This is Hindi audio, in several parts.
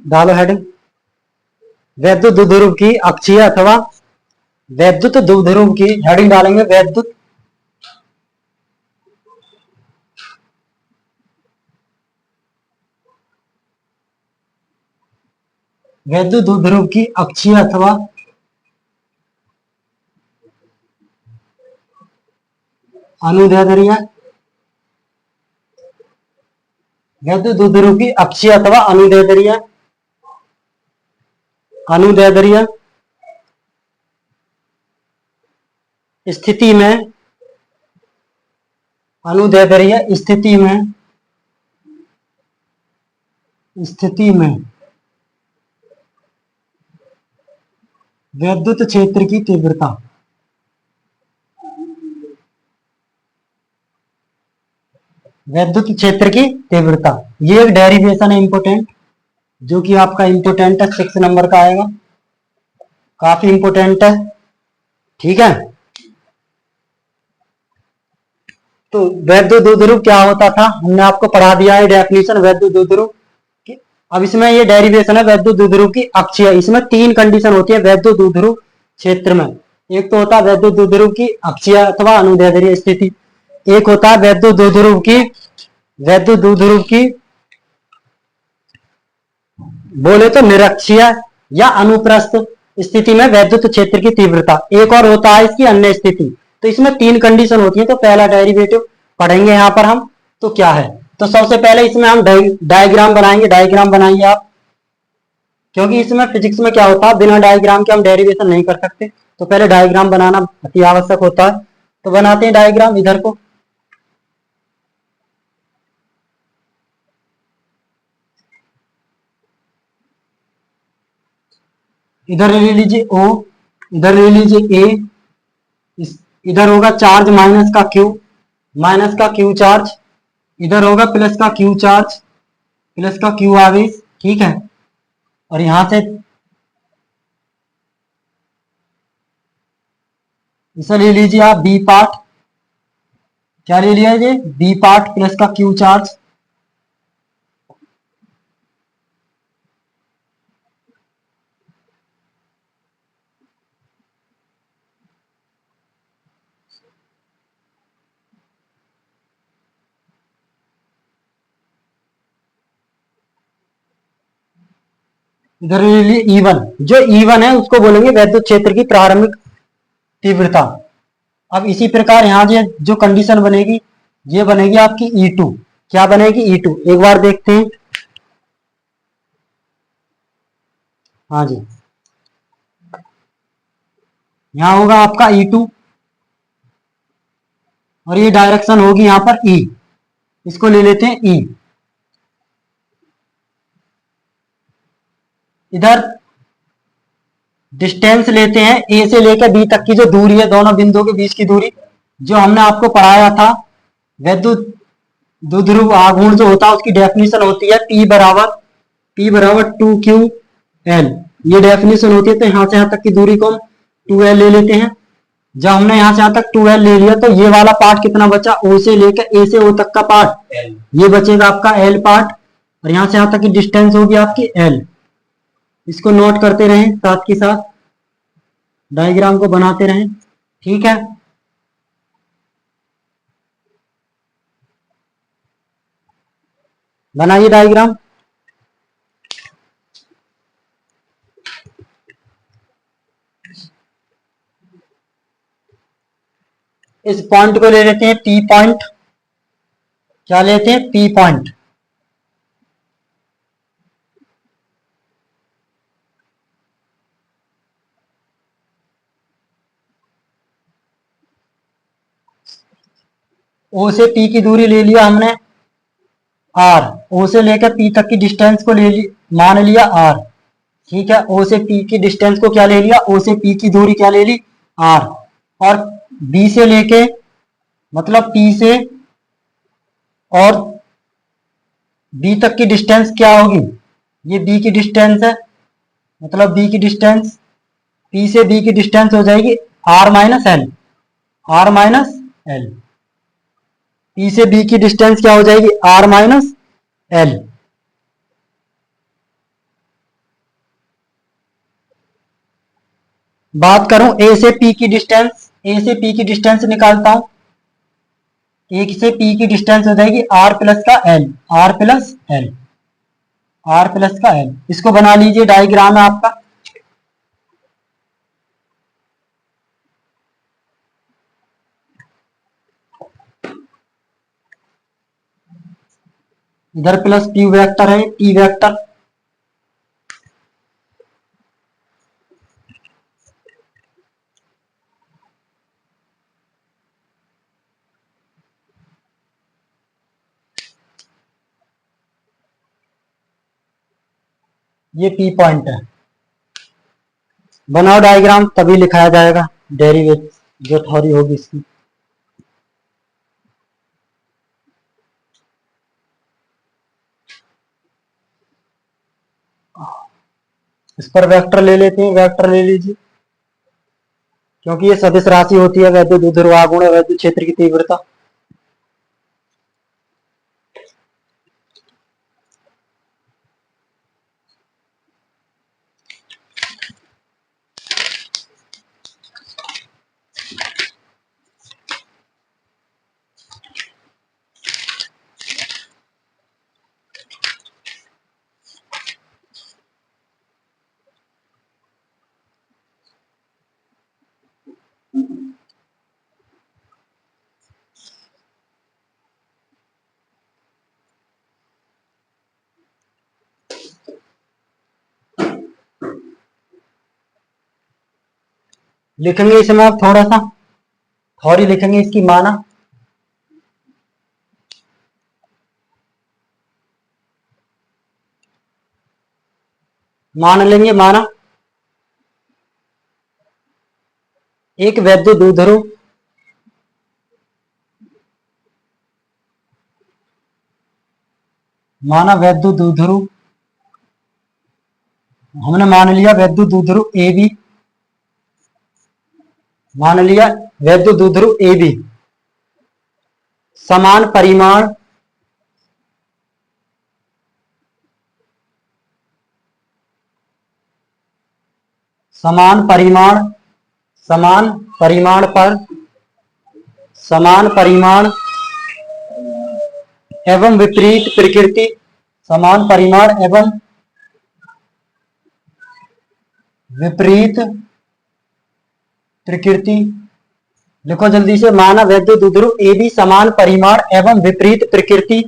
डालो हेडिंग। वैद्युत द्विध्रुव की अक्षीय अथवा वैद्युत द्विध्रुव की हेडिंग डालेंगे वैद्युत द्विध्रुव की अक्षीय अथवा अनुदैर्ध्य वैद्युत द्विध्रुव की अक्षीय अथवा अनुदैर्ध्य स्थिति में वैद्युत क्षेत्र की तीव्रता ये एक डेरिवेशन है इंपोर्टेंट, जो कि आपका इंपोर्टेंट है, 6 नंबर का आएगा, काफी इंपोर्टेंट है। ठीक है, तो वैद्युत द्विध्रुव क्या होता था हमने आपको पढ़ा दिया है डेफिनेशन वैद्युत द्विध्रुव की। अब इसमें ये डेरिवेशन है वैद्युत द्विध्रुव की अक्षीय। इसमें 3 कंडीशन होती है वैद्युत द्विध्रुव क्षेत्र में। एक तो होता है वैद्युत द्विध्रुव की अक्षीय अथवा अनुदैर्ध्य स्थिति, एक होता है वैद्युत द्विध्रुव की बोले तो निरक्षीय या अनुप्रस्थ स्थिति में वैद्युत क्षेत्र की तीव्रता, एक और होता है इसकी अन्य स्थिति। तो इसमें 3 कंडीशन होती है। तो पहला डेरिवेटिव पढ़ेंगे यहाँ पर हम, तो क्या है, तो सबसे पहले इसमें हम डायग्राम बनाएंगे आप, क्योंकि इसमें फिजिक्स में क्या होता है बिना डायग्राम के हम डेरिवेशन नहीं कर सकते, तो पहले डायग्राम बनाना अति आवश्यक होता है। तो बनाते हैं डायग्राम, इधर को इधर ले लीजिए O, इधर ले लीजिए A, इधर होगा चार्ज माइनस का क्यू चार्ज, इधर होगा प्लस का क्यू चार्ज, प्लस का क्यू आवेश। ठीक है, और यहां से इसे ले लीजिए आप बी पार्ट, क्या ले लिया ये बी पार्ट प्लस का क्यू चार्ज, इधर ले लीजिए E1, जो E1 है उसको बोलेंगे वैद्युत क्षेत्र की प्रारंभिक तीव्रता। अब इसी प्रकार यहाँ जो कंडीशन बनेगी ये बनेगी आपकी E2, क्या बनेगी E2, एक बार देखते हैं। हाँ जी, यहाँ होगा आपका E2 और ये डायरेक्शन होगी यहाँ पर E, इसको ले लेते हैं E। इधर डिस्टेंस लेते हैं ए से लेकर बी तक की जो दूरी है, दोनों बिंदुओं के बीच की दूरी, जो हमने आपको पढ़ाया था वैद्युत द्विध्रुव आघूर्ण जो होता है उसकी डेफिनेशन होती है P बराबर 2QL, ये डेफिनेशन होती है। तो यहाँ से यहाँ तक की दूरी को हम 2L ले लेते हैं। जब हमने यहाँ से यहाँ तक 2L ले लिया तो ये वाला पार्ट कितना बचा, O से लेकर A से O तक का पार्ट, ये बचेगा आपका L पार्ट, और यहाँ से यहाँ तक की डिस्टेंस होगी आपकी L। इसको नोट करते रहें, साथ के साथ डायग्राम को बनाते रहें। ठीक है, बनाइए डायग्राम। इस पॉइंट को ले लेते हैं P पॉइंट, क्या लेते हैं P पॉइंट। O से P की दूरी ले लिया हमने R, O से लेकर P तक की डिस्टेंस को मान लिया R। ठीक है, O से P की डिस्टेंस को क्या ले लिया, O से P की दूरी क्या ले ली R, और B से लेके मतलब P से और B तक की डिस्टेंस क्या होगी, ये B की डिस्टेंस है, मतलब B की डिस्टेंस P से B की डिस्टेंस हो जाएगी R माइनस L। P से B की डिस्टेंस क्या हो जाएगी R माइनस L। बात करूं ए से पी की डिस्टेंस, ए से पी की डिस्टेंस निकालता हूं। ए से पी की डिस्टेंस हो जाएगी आर प्लस का L, R plus L, R plus का एल। इसको बना लीजिए, डायग्राम है आपका। इधर प्लस पी वेक्टर है, पी वेक्टर। ये पी पॉइंट है। बनाओ डायग्राम, तभी लिखाया जाएगा डेरिवेटिव जो थ्योरी होगी इसकी। इस पर वेक्टर ले लेते हैं, वेक्टर ले लीजिए, क्योंकि ये सदिश राशि होती है। वैद्युत ध्रुवागुण, वैद्युत क्षेत्र की तीव्रता। लिखेंगे इसमें आप थोड़ा सा थ्योरी लिखेंगे इसकी। माना मान लेंगे, माना एक वैद्युत द्विध्रुव माना वैद्युत द्विध्रुव, हमने मान लिया वैद्युत द्विध्रुव ए बी, मान लिया वैद्युत द्विध्रुव ए बी समान परिमाण समान परिमाण समान परिमाण पर समान परिमाण एवं विपरीत प्रकृति, समान परिमाण एवं विपरीत प्रकृति। लिखो जल्दी से। माना वैद्युत द्विध्रुव ए बी समान परिमाण एवं विपरीत प्रकृति,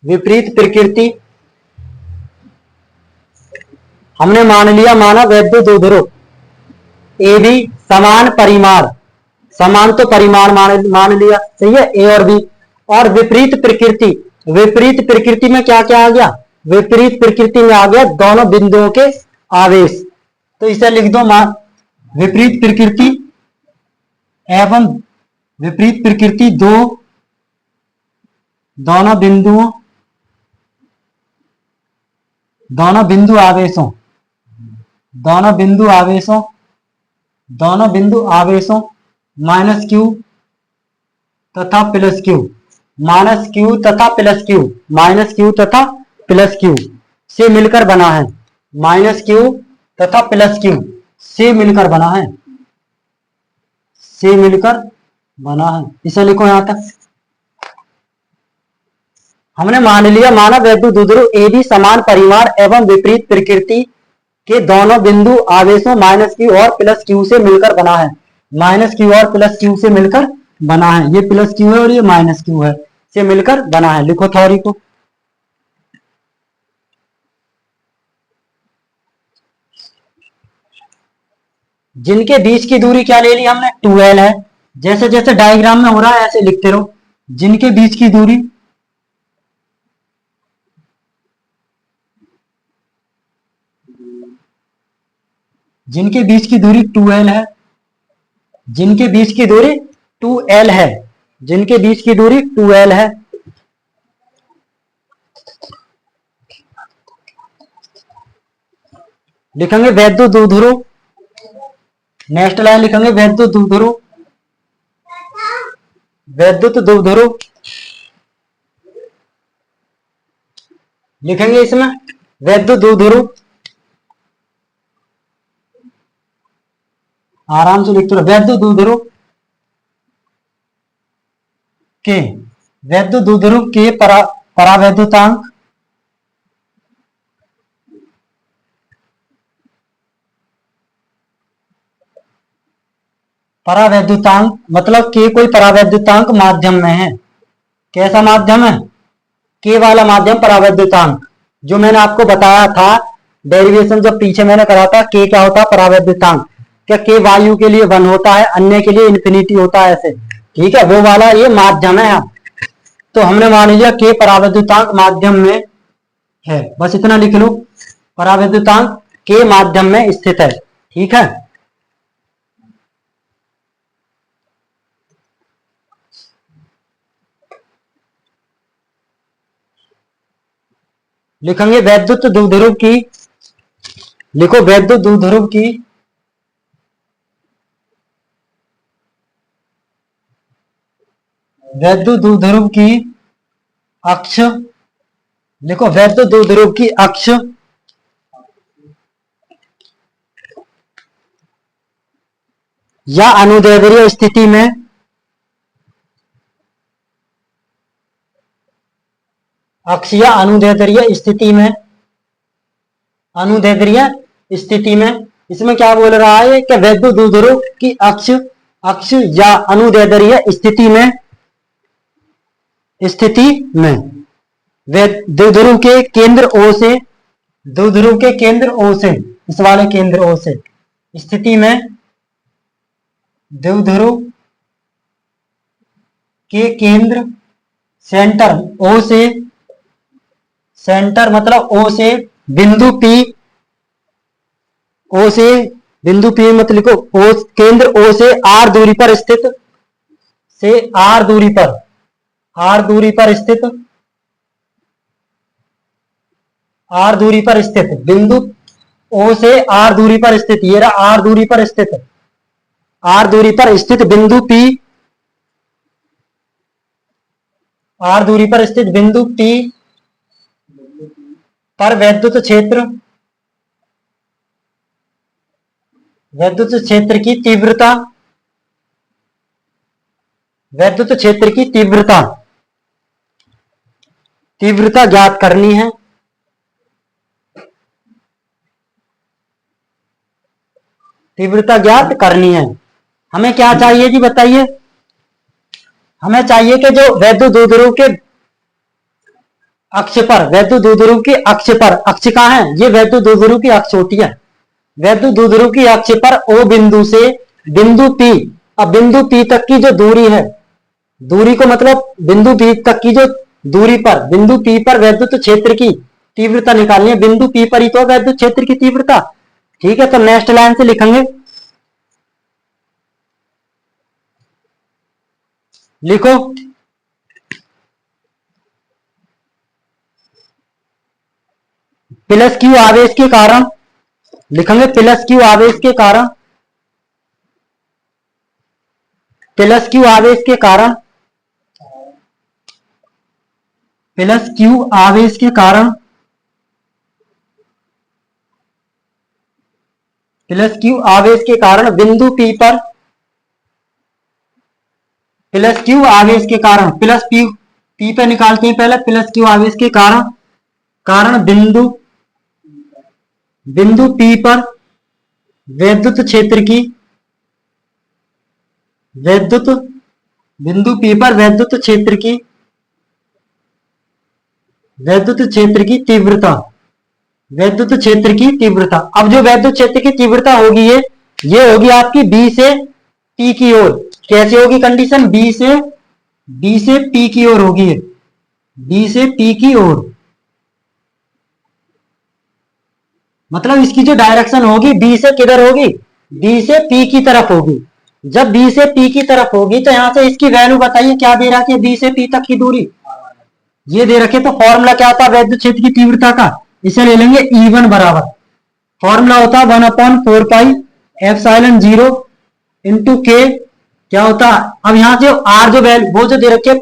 विपरीत प्रकृति। हमने मान लिया, माना वैद्युत द्विध्रुव ए बी समान परिमाण, समान तो परिमाण मान लिया, सही है, ए और बी। और विपरीत प्रकृति, विपरीत प्रकृति में क्या क्या आ गया? विपरीत प्रकृति में आ गया दोनों बिंदुओं के आवेश। तो इसे लिख दो, विपरीत प्रकृति एवं विपरीत प्रकृति दोनों बिंदु आवेशों, दोनों बिंदु आवेशों माइनस क्यू तथा प्लस क्यू, माइनस क्यू तथा प्लस क्यू, माइनस क्यू तथा प्लस क्यू से मिलकर बना है। माइनस क्यू तथा प्लस क्यू से मिलकर बना है, से मिलकर बना है। इसे लिखो यहां तक। हमने मान लिया, माना वैद्युत द्विध्रुव ए बी समान परिमाण एवं विपरीत प्रकृति के दोनों बिंदु आवेशों माइनस क्यू और प्लस क्यू से मिलकर बना है। माइनस क्यू और प्लस क्यू से मिलकर बना है। ये प्लस क्यू है और ये माइनस क्यू है, से मिलकर बना है। लिखो थ्योरी को। जिनके बीच की दूरी क्या ले ली हमने? 2l है। जैसे जैसे डायग्राम में हो रहा है ऐसे लिखते रहो। जिनके बीच की दूरी जिनके बीच की दूरी 2l है, जिनके बीच की दूरी 2l है, जिनके बीच की दूरी 2l है, लिखेंगे वैद्युत द्विध्रुव। नेक्स्ट लाइन लिखेंगे वैद्युत द्विध्रुव, वैद्युत द्विध्रुव लिखेंगे इसमें वैद्युत द्विध्रुव, आराम से लिखते रहो, वैद्युत द्विध्रुव के वैद्युत द्विध्रुव के परावैद्युतांक परावैद्युतांक मतलब के कोई परावैद्युतांक माध्यम में है। कैसा माध्यम है? के वाला माध्यम परावैद्युतांक, जो मैंने आपको बताया था डेरिवेशन जब पीछे मैंने करा था, के क्या होता है? परावैद्युतांक। क्या के वायु के लिए 1 होता है, अन्य के लिए इन्फिनिटी होता है ऐसे, ठीक है, वो वाला ये माध्यम है। तो हमने मान लिया के परावैद्युतांक माध्यम में है, बस इतना लिख लो, परावैद्युतांक के माध्यम में स्थित है, ठीक है। लिखेंगे वैद्युत द्विध्रुव की, लिखो वैद्युत द्विध्रुव की वैद्युत द्विध्रुव की अक्ष, लिखो वैद्युत द्विध्रुव की अक्ष या अनुदैर्ध्य स्थिति में अक्ष या अनुदैर्ध्य स्थिति में, अनुदैर्ध्य स्थिति में, इसमें क्या बोल रहा है कि वैद्युत द्विध्रुव की अक्ष, अक्ष या अनुदैर्ध्य स्थिति में, द्विध्रुव के केंद्र ओ से, द्विध्रुव के केंद्र ओ से, इस वाले केंद्र ओ से स्थिति में, द्विध्रुव के केंद्र सेंटर ओ से, सेंटर मतलब ओ से बिंदु पी, ओ से बिंदु पी मत लिखो, ओ केंद्र ओ से आर दूरी पर स्थित, से आर दूरी पर, आर दूरी पर स्थित, आर दूरी पर स्थित बिंदु ओ से आर दूरी पर स्थित, ये रहा आर दूरी पर स्थित, आर दूरी पर स्थित बिंदु पी, आर दूरी पर स्थित बिंदु पी पर वैद्युत क्षेत्र, वैद्युत क्षेत्र की तीव्रता, वैद्युत क्षेत्र की तीव्रता, तीव्रता ज्ञात करनी है। तीव्रता ज्ञात करनी है। हमें क्या चाहिए जी बताइए? हमें चाहिए कि जो वैद्युत द्विध्रुव के अक्ष पर, वैद्युत द्विध्रुव की अक्ष पर, अक्ष कहां है? ये वैद्युत द्विध्रुव की अक्ष होती है। वैद्युत द्विध्रुव की अक्ष पर ओ बिंदु से बिंदु पी, अब बिंदु पी तक की जो दूरी है, दूरी को मतलब बिंदु पी तक की जो दूरी पर, बिंदु पी पर वैद्युत क्षेत्र की तीव्रता निकालनी है। बिंदु पी पर ही तो वैद्युत क्षेत्र की तीव्रता, ठीक है। तो नेक्स्ट लाइन से लिखेंगे, लिखो प्लस क्यू आवेश के कारण, लिखेंगे प्लस क्यू आवेश के कारण, प्लस क्यू आवेश के कारण, प्लस क्यू आवेश के कारण, प्लस क्यू आवेश के कारण बिंदु पी पर, प्लस क्यू आवेश के कारण, प्लस पी, पी पे निकालते हैं पहले, प्लस क्यू आवेश के कारण, कारण बिंदु, बिंदु पी पर वैद्युत क्षेत्र की, वैद्युत, बिंदु पी पर वैद्युत क्षेत्र की, वैद्युत क्षेत्र की तीव्रता, वैद्युत क्षेत्र की तीव्रता। अब जो वैद्युत क्षेत्र की तीव्रता होगी ये होगी आपकी बी से पी की ओर। कैसे होगी कंडीशन? बी से पी की ओर होगी, बी से पी की ओर, मतलब इसकी जो डायरेक्शन होगी बी से किधर होगी? बी से पी की तरफ होगी। जब बी से पी की तरफ होगी तो यहां से इसकी वैल्यू बताइए क्या दे रखी है? बी से पी तक की दूरी ये दे रखे, तो फॉर्मूला क्या होता है वैद्युत क्षेत्र की तीव्रता का? इसे ले लेंगे E1 बराबर, फॉर्मूला होता है 1/4 पाई एप्सिलॉन 0 इंटू के, क्या होता है? अब यहां से आर जो वैल्यू, वो जो दे रखे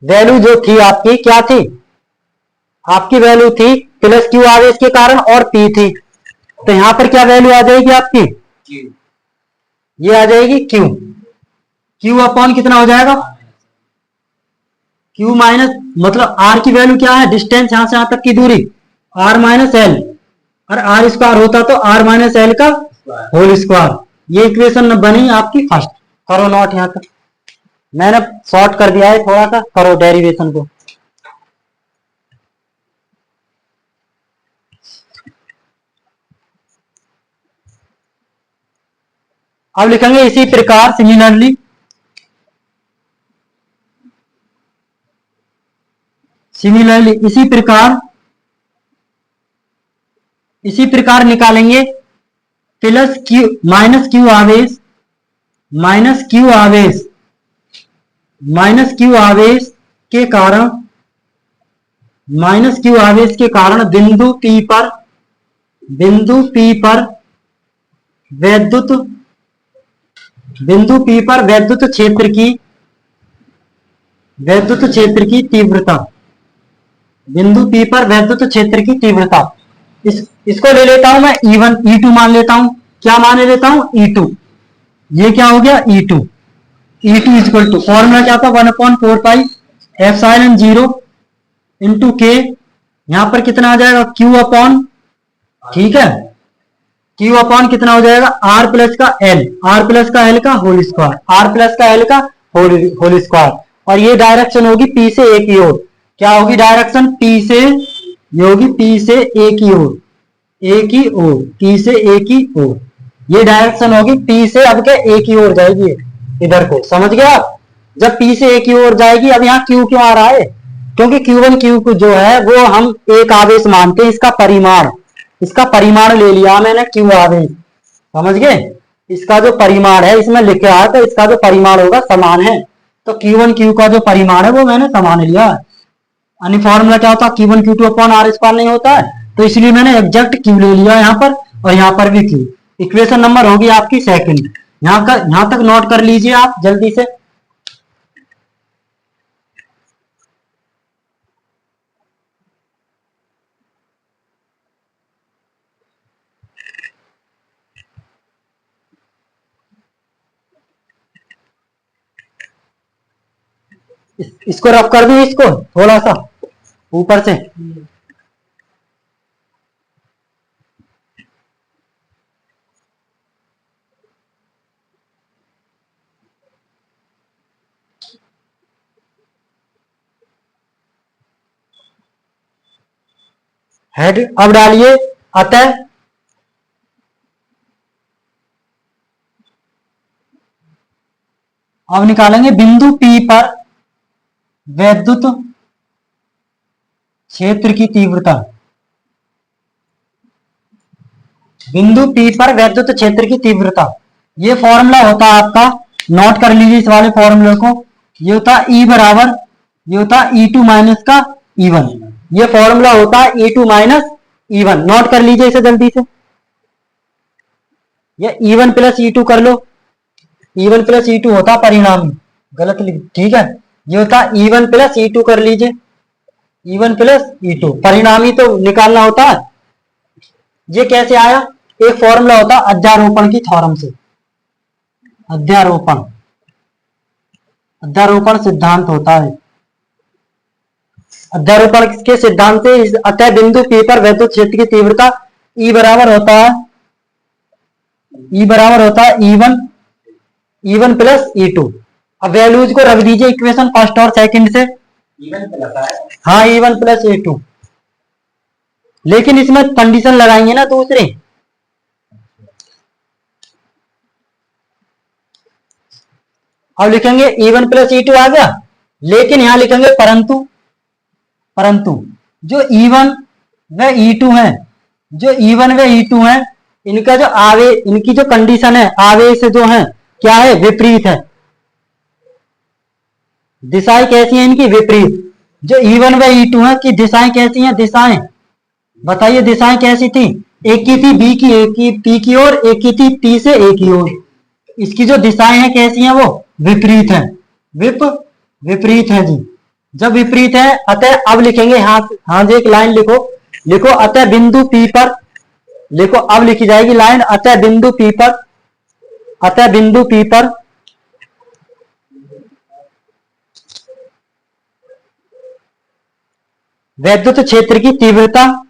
वैल्यू जो थी आपकी क्या थी? आपकी वैल्यू थी प्लस क्यू आवेश के कारण और पी थी, तो यहां पर क्या वैल्यू आ जाएगी आपकी, ये आ जाएगी क्यू। क्यू अपॉन कितना हो जाएगा, क्यू माइनस, मतलब आर की वैल्यू क्या है, डिस्टेंस यहां से यहां तक की दूरी, आर माइनस एल, और आर स्क्वायर होता तो आर माइनस एल का होल स्क्वायर। ये इक्वेशन बनी आपकी फर्स्ट। करो नोट, यहां तक मैंने शॉर्ट कर दिया है थोड़ा सा, करो डेरिवेशन को। अब लिखेंगे इसी प्रकार, सिमिलरली इसी प्रकार निकालेंगे प्लस क्यू माइनस क्यू आवेश, माइनस क्यू आवेश, माइनस क्यू आवेश के कारण, माइनस क्यू आवेश के कारण बिंदु P पर, बिंदु P पर वैद्युत, बिंदु P पर वैद्युत क्षेत्र की, वैद्युत क्षेत्र की तीव्रता, बिंदु P पर वैद्युत क्षेत्र की तीव्रता, इसको ले लेता हूं मैं E1, E2 मान लेता हूं। क्या मान लेता हूं, E2। ये क्या हो गया, E2। E2 equal to, formula क्या था, 1/4 पाई एप्सिलॉन 0 इंटू के, यहां पर कितना आ जाएगा, Q अपॉन, ठीक है, Q अपॉन कितना हो जाएगा, R प्लस का L, R प्लस का L का होल स्क्वायर, R प्लस का L का होल स्क्वायर। और ये डायरेक्शन होगी P से A की ओर। क्या होगी डायरेक्शन, P से, ये होगी P से A की ओर, A की ओर, P से A की ओर। ये डायरेक्शन होगी P से अब क्या A की ओर जाएगी, इधर को, समझ गया आप। जब P से A की ओर जाएगी, अब यहाँ Q क्यों आ रहा है, क्योंकि Q1 Q जो है वो हम एक आवेश मानते हैं, इसका परिमाण, इसका परिमाण ले लिया मैंने Q आवेश, समझ गए। इसका जो परिमाण है इसमें लिखा है, तो इसका जो परिमाण होगा समान है, तो Q1 Q का जो परिमाण है वो मैंने समान लिया। यानी फॉर्मूला क्या होता है, Q1 Q2 upon R square नहीं होता है, तो इसलिए मैंने एग्जैक्ट Q ले लिया यहाँ पर, और यहाँ पर भी Q। इक्वेशन नंबर होगी आपकी सेकंड। यहाँ तक नोट कर लीजिए आप जल्दी से। इसको रफ कर दूं, इसको थोड़ा सा ऊपर से, हेड अब डालिए, अतः अब निकालेंगे बिंदु P पर वैद्युत क्षेत्र की तीव्रता, बिंदु P पर वैद्युत क्षेत्र की तीव्रता। ये फॉर्मूला होता है आपका, नोट कर लीजिए इस वाले फॉर्मूले को। ये होता E बराबर, ये होता E2 माइनस का E1। ये फॉर्मूला होता है E2 माइनस E1, नोट कर लीजिए इसे जल्दी से। ये E1 प्लस E2 कर लो, E1 प्लस E2 होता परिणामी, गलत लिख, ठीक है। ये होता E1 प्लस E2 कर लीजिए, E1 प्लस E2, परिणामी तो निकालना होता है। ये कैसे आया, एक फॉर्मूला होता अध्यारोपण की थ्योरम से, अध्यारोपण, अध्यारोपण सिद्धांत होता है। अध्यारोपण के सिद्धांत से अतः बिंदु P पर वैद्युत क्षेत्र की तीव्रता E बराबर होता है, E बराबर होता है E1 प्लस E2। अब वैल्यूज को रख दीजिए इक्वेशन फर्स्ट और सेकंड से। हाँ, E1 प्लस E2, लेकिन इसमें कंडीशन लगाएंगे ना दूसरे। अब लिखेंगे E1 प्लस E2 आ गया, लेकिन यहां लिखेंगे परंतु जो E1 व E2 है, जो E1 व E2 है, इनका जो आवेश, इनकी जो कंडीशन है, आवेश जो है क्या है, विपरीत है। दिशाएं कैसी हैं इनकी, विपरीत। जो E1 व E2 है की दिशाएं कैसी हैं, दिशाएं बताइए, दिशाएं कैसी थी, एक की थी B की, एक की P की ओर, एक की थी P से A की ओर। इसकी जो दिशाएं हैं कैसी हैं, वो विपरीत है, विपरीत है जी। जब विपरीत है, अतः अब लिखेंगे, हाँ जी, एक लाइन लिखो, लिखो अतः बिंदु P पर, लिखो अब लिखी जाएगी लाइन अतः बिंदु P पर, अतः बिंदु P पर वैद्युत क्षेत्र की तीव्रता,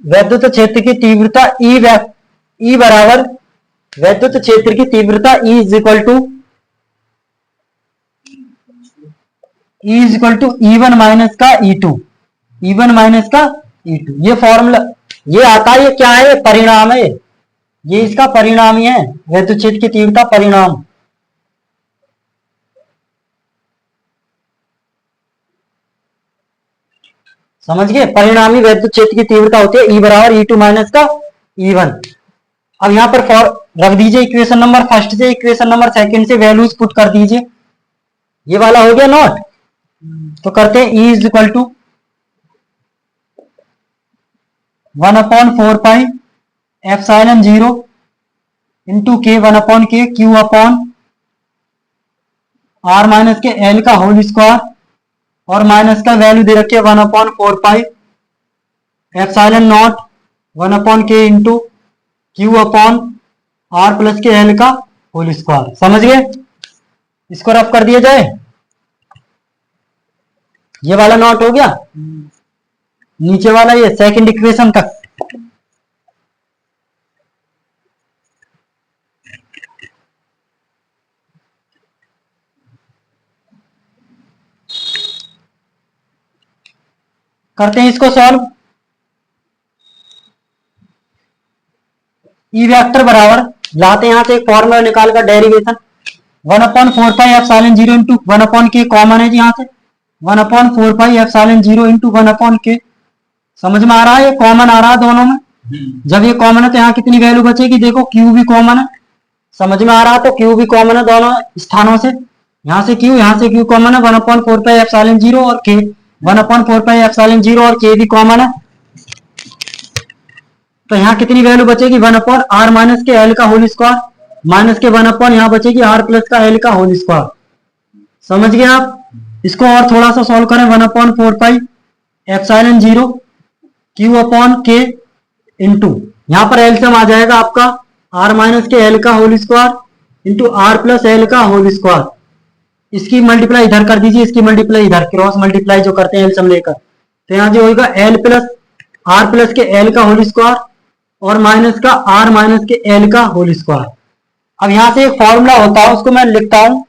वैद्युत क्षेत्र की तीव्रता ई बराबर वैद्युत क्षेत्र की तीव्रता E is equal to E1 minus का E2, E1 माइनस का E2। ये फॉर्मूला ये आता है, ये क्या है, ये परिणाम है, ये इसका परिणाम ही है, वैद्युत क्षेत्र की तीव्रता परिणाम। समझ गए, परिणामी वैद्युत क्षेत्र की तीव्रता होती है E बराबर E2 माइनस का E1। अब यहां पर रख दीजिए इक्वेशन नंबर फर्स्ट से इक्वेशन नंबर सेकंड से वैल्यूज पुट कर दीजिए। ये वाला हो गया नोट, तो करते हैं E is equal to 1/4 pi epsilon 0 into के 1/k Q upon r minus के l का होल स्क्वायर, और माइनस का वैल्यू दे रखी है 1/4 pi epsilon naught 1/k into Q upon r plus के l का होल स्क्वायर। समझ गए, इसको रफ कर दिया जाए, ये वाला नॉट हो गया, नीचे वाला ये सेकंड इक्वेशन तक। करते हैं इसको सॉल्व। ई वेक्टर बराबर लाते हैं यहां से एक फॉर्मूला निकाल कर derivation 1/4 pi epsilon 0 into 1/k common है जी, यहां से 1/4 पाई एप्सिलॉन 0 इंटू 1/k। समझ में आ रहा है, ये कॉमन आ रहा है दोनों में। जब ये कॉमन है तो यहाँ कितनी वैल्यू बचेगी, देखो क्यू भी कॉमन है, समझ में आ रहा है, तो क्यू भी कॉमन है दोनों स्थानों से, यहाँ से क्यू कॉमन है 1/4 पाई एप्सिलॉन 0 और के 1/4 पाई एप्सिलॉन 0 और के भी कॉमन है, तो यहाँ कितनी वैल्यू बचेगी 1/r माइनस के एल का होल स्क्वायर, माइनस के 1/, यहाँ बचेगी r प्लस का एल का होल स्क्वायर। समझ गए आप, इसको और थोड़ा सा सॉल्व करें 1/4 पाई एप्सिलॉन 0 क्यू अपॉन के इंटू, यहाँ पर एलसीएम आ जाएगा आपका r माइनस के एल का whole square into r plus L का होल स्क्वायर। इसकी मल्टीप्लाई इधर कर दीजिए, इसकी मल्टीप्लाई इधर, क्रॉस मल्टीप्लाई जो करते हैं एलसीएम लेकर, तो यहाँ जो होगा एल प्लस आर प्लस के एल का होल स्क्वायर और माइनस का आर माइनस के एल का होल स्क्वायर। अब यहाँ से एक फॉर्मूला होता है, उसको मैं लिखता हूं,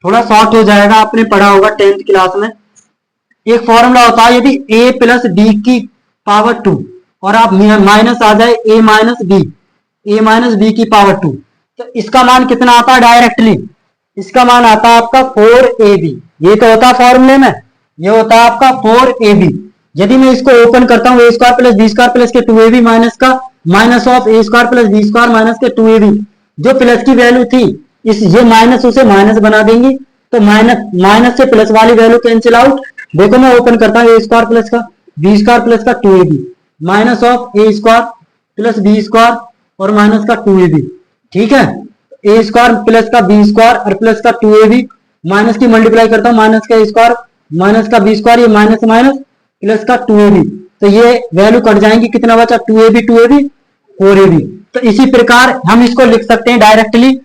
थोड़ा शॉर्ट हो जाएगा, आपने पढ़ा होगा 10th क्लास में। एक फॉर्मूला होता है, यदि a प्लस बी की पावर 2 और आप माइनस आ जाए a माइनस बी की पावर 2, तो इसका मान कितना आता है डायरेक्टली, इसका मान आता है आपका 4ab। ये तो होता है फॉर्मूले में, ये होता है आपका 4ab। यदि मैं इसको ओपन करता हूं a square plus B square plus के 2ab माइनस का minus of a square plus B square minus के 2ab, जो प्लस की वैल्यू थी इस ये माइनस उसे माइनस बना देंगी, तो माइनस से प्लस वाली वैल्यू कैंसिल आउट। देखो मैं ओपन करता हूं a स्क्वायर प्लस का बी स्क्वायर प्लस का 2ab minus of a square plus B square और माइनस का 2ab। ठीक है, a स्क्वायर प्लस का बी स्क्वायर और प्लस का 2ab, माइनस की मल्टीप्लाई करता हूं, माइनस का स्क्वायर माइनस का बी स्क्वायर, ये माइनस माइनस प्लस का 2ab, तो ये वैल्यू कट जाएंगी, कितना बचा 2ab 4ab। तो इसी प्रकार हम इसको लिख सकते हैं डायरेक्टली,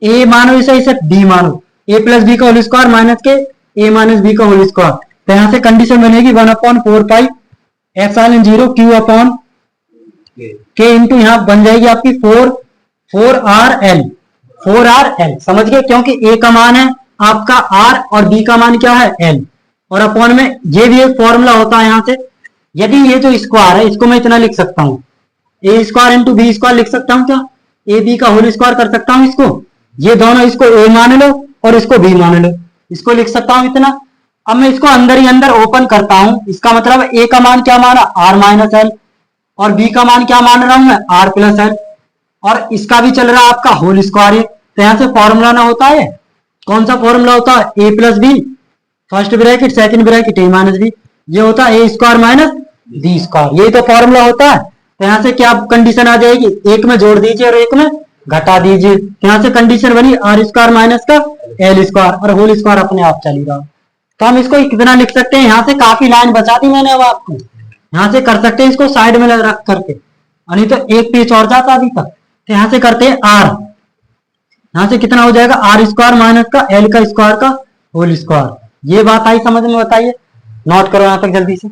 a मानो इसे b मानो, a प्लस बी का होल स्क्वायर माइनस के a माइनस बी का होल स्क्वायर। तो यहां से कंडीशन बनेगी 1/4 पाई एप्सिलॉन 0 क्यू अपॉन के इंटू यहाँ बन जाएगी आपकी 4rl। समझ गए, क्योंकि a का मान है आपका r और b का मान क्या है l, और अपॉन में ये भी एक फॉर्मूला होता है। यहाँ से यदि ये जो स्क्वायर है इसको मैं इतना लिख सकता हूँ, a square into B square लिख सकता हूँ क्या, ए बी का होल स्क्वायर कर सकता हूँ इसको, ये दोनों इसको a मान लो और इसको b मान लो, इसको लिख सकता हूँ इतना। अब मैं इसको अंदर ही अंदर ओपन करता हूं, इसका मतलब a का मान क्या माना r माइनस एल और b का मान क्या मान रहा हूं मैं r प्लस एल, और इसका भी चल रहा है आपका होल स्क्वायर। तो यहां से फॉर्मूला ना होता है, कौन सा फॉर्मूला होता है, a plus B first bracket second bracket a minus B, ये होता है a square minus B square, यही तो फॉर्मूला होता है। तो यहाँ से क्या कंडीशन आ जाएगी, एक में जोड़ दीजिए और एक में घटा दीजिए, यहाँ से कंडीशन बनी r स्क्वायर माइनस का एल स्क्वायर और होल स्क्वायर अपने आप चल रहा। तो हम इसको कितना लिख सकते हैं, यहाँ से काफी लाइन बचा दी मैंने, अब आपको यहाँ से कर सकते हैं इसको साइड में रख करके, नहीं तो एक पेज और जाता अभी तक। तो यहाँ से करते हैं आर, यहाँ से कितना हो जाएगा आर स्क्वायर माइनस का एल का स्क्वायर का होल स्क्वायर। ये बात आई समझ में, बताइए, नोट करो यहाँ तक जल्दी से।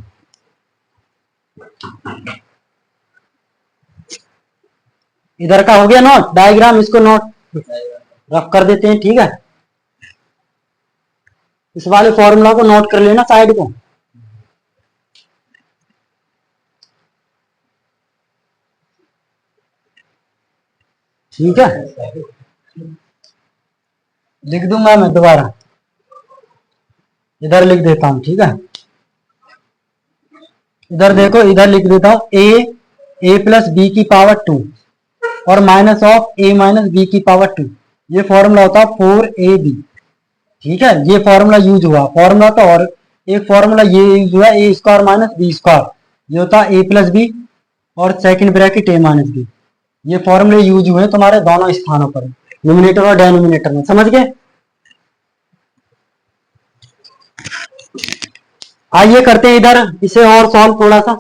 इधर का हो गया नोट, डायग्राम इसको नोट रख कर देते हैं, ठीक है। इस वाले फॉर्मूला को नोट कर लेना साइड को। ठीक है, लिख दूंगा मैं दोबारा, इधर लिख देता हूं, ठीक है। इधर देखो, इधर लिख देता हूं ए प्लस बी की पावर 2 और minus of A minus B की पावर 2। ये फॉर्मूला होता है 4ab, ठीक है। ये फॉर्मूला यूज हुआ, फॉर्मूला तो और एक फॉर्मूला ये यूज हुआ ए स्क्वायर माइनस बी स्क्वायर, ये होता है ए प्लस बी और सेकंड ब्रैकेट ए माइनस बी। ये फॉर्मूले यूज हुए तुम्हारे दोनों स्थानों पर, न्यूमरेटर और डेनोमिनेटर में, समझ गए। आइए करते हैं इधर इसे और सॉल्व थोड़ा सा।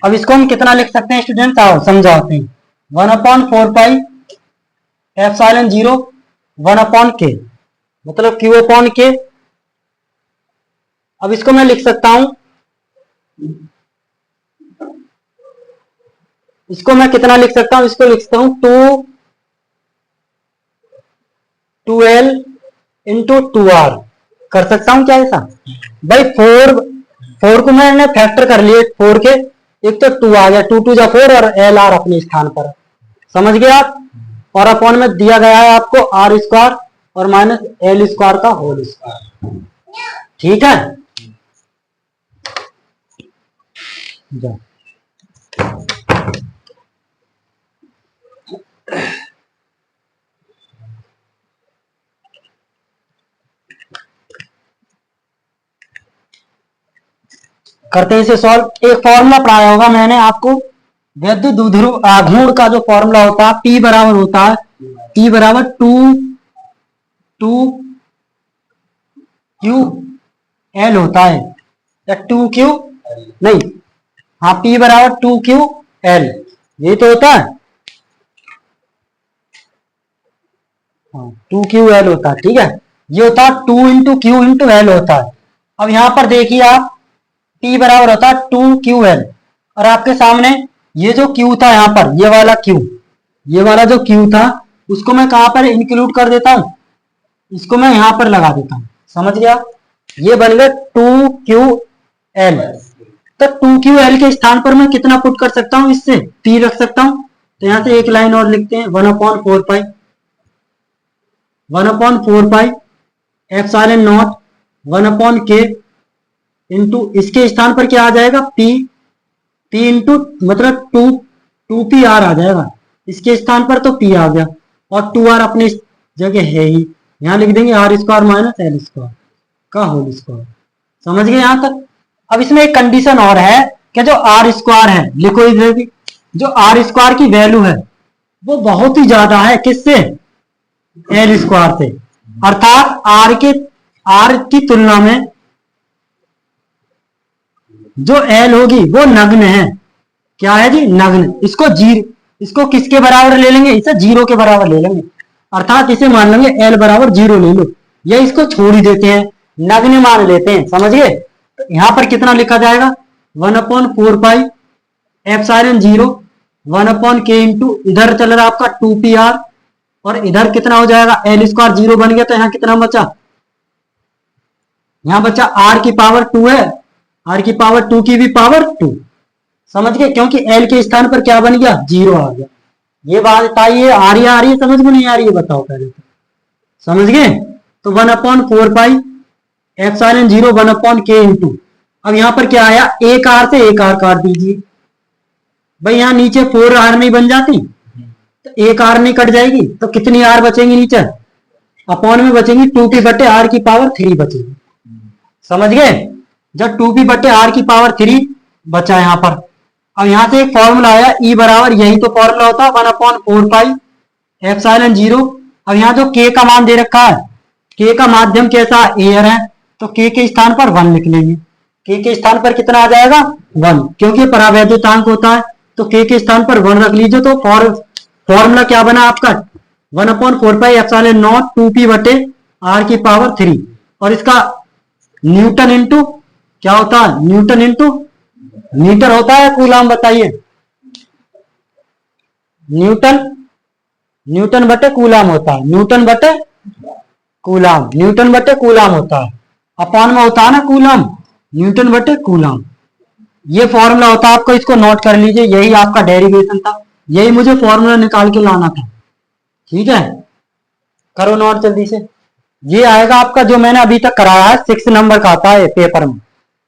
अब इसको हम कितना लिख सकते हैं स्टूडेंट, आओ समझाते हैं। 1/4 एप्सिलॉन 0 1/k, मतलब q/k। अब इसको मैं लिख सकता हूं, इसको मैं कितना लिख सकता हूं, इसको लिख सकता हूं 2l इंटू 2r। कर सकता हूं क्या ऐसा भाई, 4 को मैंने फैक्टर कर लिए 4 के, एक तो 2 आ गया, 2 2 जा 4 और एल आर अपने स्थान पर, समझ गए आप। और अपॉन में दिया गया है आपको आर स्क्वायर और माइनस एल स्क्वायर का होल स्क्वायर, ठीक है। जा करते हैं इसे सॉल्व। एक फॉर्मूला पढ़ाया होगा मैंने आपको, वैद्युत द्विध्रुव आघूर्ण का जो फॉर्मूला होता है P बराबर होता है, P बराबर 2QL होता है, या 2Q नहीं, हाँ P बराबर 2QL, ये तो होता है, हाँ 2QL होता है, ठीक है। ये होता है 2 इंटू क्यू इंटू एल होता है। अब यहां पर देखिए आप, P बराबर होता है 2QL, और आपके सामने ये जो Q था यहाँ पर, ये वाला Q, ये वाला जो Q था उसको मैं कहां पर इंक्लूड कर देता हूं, इसको मैं यहां पर लगा देता हूं, समझ गया। ये बन गया 2QL। तो 2QL के स्थान पर मैं कितना पुट कर सकता हूं, इससे P रख सकता हूं। तो यहां से एक लाइन और लिखते हैं, 1/4 एप्सिलॉन नॉट 1/k इंटू, इसके स्थान पर क्या आ जाएगा P इंटू मतलब 2PR आ जाएगा, इसके स्थान पर तो P आ गया, और 2R अपनी जगह है ही, यहां लिख देंगे R square minus L square का होल स्क्वायर, समझ गए यहां तक। अब इसमें एक कंडीशन और है कि जो आर स्क्वायर है, लिखो इधर भी, जो आर स्क्वायर की वैल्यू है वो बहुत ही ज्यादा है किससे, एल स्क्वायर से, अर्थात आर की तुलना में जो एल होगी वो नग्न है, क्या है जी, नग्न। इसको किसके बराबर ले लेंगे, इसे 0 के बराबर ले लेंगे, अर्थात इसे मान लेंगे एल बराबर 0 ले लो, या इसको छोड़ ही देते हैं, नग्न मान लेते हैं, समझ गए। तो यहां पर कितना लिखा जाएगा, 1/4 एप्सिलॉन 0 1/k इंटू, इधर चल रहा आपका 2PR, और इधर कितना हो जाएगा, एल स्क्वायर 0 बन गया, तो यहां कितना बचा, यहां बचा आर की पावर 2 है, आर की पावर 2 की भी पावर 2, समझ गए, क्योंकि एल के स्थान पर क्या बन गया, 0 आ गया। ये बात आई है, आ रही है समझ में, नहीं आ रही है बताओ पहले तो, समझ गए। तो 1/4 एप्सिलॉन 0 1/k इंटू, अब यहां पर क्या आया, एक आर से एक आर काट दीजिए, भाई यहाँ नीचे 4R नहीं बन जाती, तो एक आर नहीं कट जाएगी, तो कितनी आर बचेंगी नीचे, अपॉन में बचेंगी 2p/r³ बचेगी। समझ गए? जब 2p/r³ बचा यहाँ पर, अब यहाँ से एक फॉर्मूला आया E बराबर, यही तो फॉर्मूला होता है 1/4πε0। अब यहाँ जो k का मान दे रखा है, k का माध्यम कैसा एयर है, तो k के स्थान पर 1 लिख लेंगे। k के स्थान पर कितना आ जाएगा 1, क्योंकि परावैद्युतांक होता है, तो k के स्थान पर 1 रख लीजिए। तो फॉर्मूला क्या बना आपका 1/4πε0 2p/r³। और इसका न्यूटन इंटू क्या होता है, न्यूटन इंटू मीटर होता है कूलाम, बताइए। न्यूटन बटे कूलाम होता है, न्यूटन बटे कूलाम होता है। अपॉन में होता है ना कूलाम, न्यूटन बटे कूलाम। ये फॉर्मूला होता है आपका, इसको नोट कर लीजिए, यही आपका डेरिवेशन था, यही मुझे फॉर्मूला निकाल के लाना था। ठीक है, करो नोट जल्दी से। ये आएगा आपका जो मैंने अभी तक कराया है, 6 नंबर का आता है पेपर में,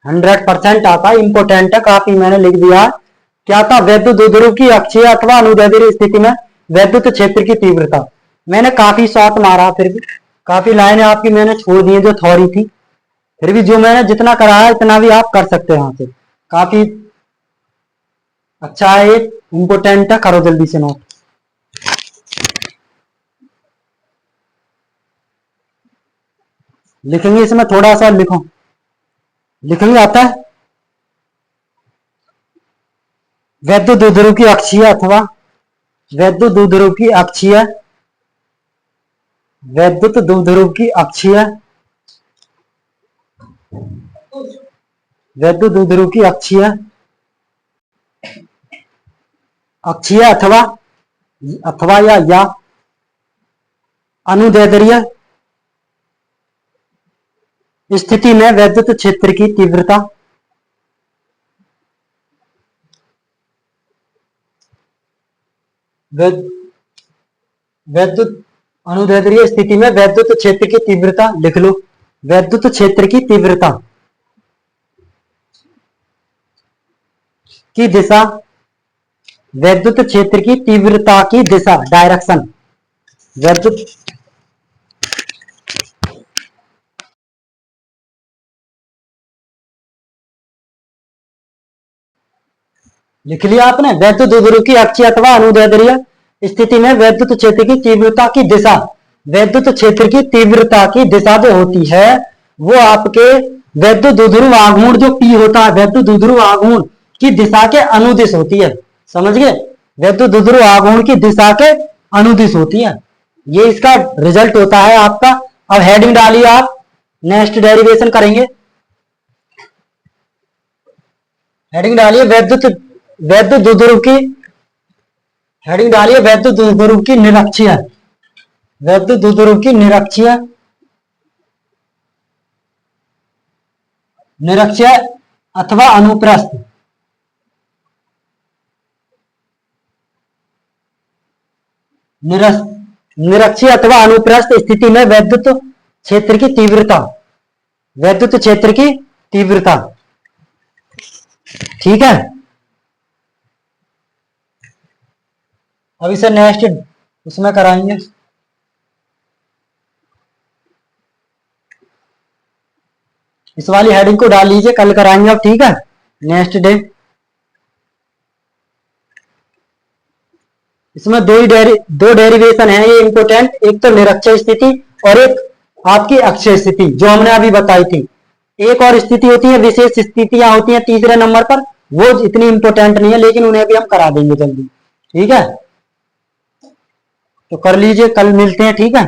100% आता है, इंपोर्टेंट है काफी, मैंने लिख दिया। क्या था, वैद्युत द्विध्रुव की अक्षीय अथवा अनुदैर्ध्य स्थिति में वैद्युत क्षेत्र की तीव्रता। मैंने काफी शॉर्ट मारा, फिर भी काफी लाइनें आपकी मैंने छोड़ दी जो थ्योरी थी, फिर भी जो मैंने जितना कराया इतना भी आप कर सकते हैं यहाँ से, काफी अच्छा है, एक इंपोर्टेंट है, करो जल्दी से नोट। लिखेंगे इसमें थोड़ा सा लिखेंगे, आता है वैद्युत द्विध्रुव की अक्षीय अथवा वैद्युत द्विध्रुव की अक्षीय अथवा या अनुदैर्ध्य स्थिति में वैद्युत क्षेत्र की तीव्रता। वैद्युत अनुदैर्ध्य स्थिति में वैद्युत क्षेत्र की तीव्रता लिख लो। वैद्युत क्षेत्र की तीव्रता की दिशा, वैद्युत क्षेत्र की तीव्रता की दिशा, डायरेक्शन, वैद्युत लिख लिया आपने। वैद्युत द्विध्रुव की अक्षीय अथवा अनुदैर्ध्य स्थिति में वैद्युत क्षेत्र की तीव्रता की दिशा, वैद्युत क्षेत्र की तीव्रता की दिशा जो होती है वो आपके वैद्युत द्विध्रुव आघूर्ण जो P होता है, वैद्युत द्विध्रुव आघूर्ण की दिशा के अनुदिश होती है। समझ गए? वैद्युत द्विध्रुव आघूर्ण की दिशा के अनुदिश होती है, ये इसका रिजल्ट होता है आपका। अब हेडिंग डालिए आप, नेक्स्ट डेरिवेशन करेंगे। हेडिंग डालिए वैद्युत द्विध्रुव की, हेडिंग डालिए वैद्युत द्विध्रुव की निरक्षीय, वैद्युत द्विध्रुव की निरक्षीय अथवा अनुप्रस्थ, निरक्षीय अथवा अनुप्रस्थ स्थिति में वैद्युत क्षेत्र की तीव्रता, वैद्युत क्षेत्र की तीव्रता। ठीक है, अब इसे नेक्स्ट उसमें कराएंगे। इस वाली हेडिंग को डाल लीजिए, कल कराएंगे अब। ठीक है, नेक्स्ट डे। इसमें दो डेरिवेशन है ये इंपोर्टेंट, एक तो निरक्षीय स्थिति और एक आपकी अक्षीय स्थिति जो हमने अभी बताई थी। एक और स्थिति होती है, विशेष स्थितियां होती हैं तीसरे नंबर पर, वो इतनी इंपोर्टेंट नहीं है, लेकिन उन्हें भी हम करा देंगे जल्दी। ठीक है, तो कर लीजिए, कल मिलते हैं। ठीक है।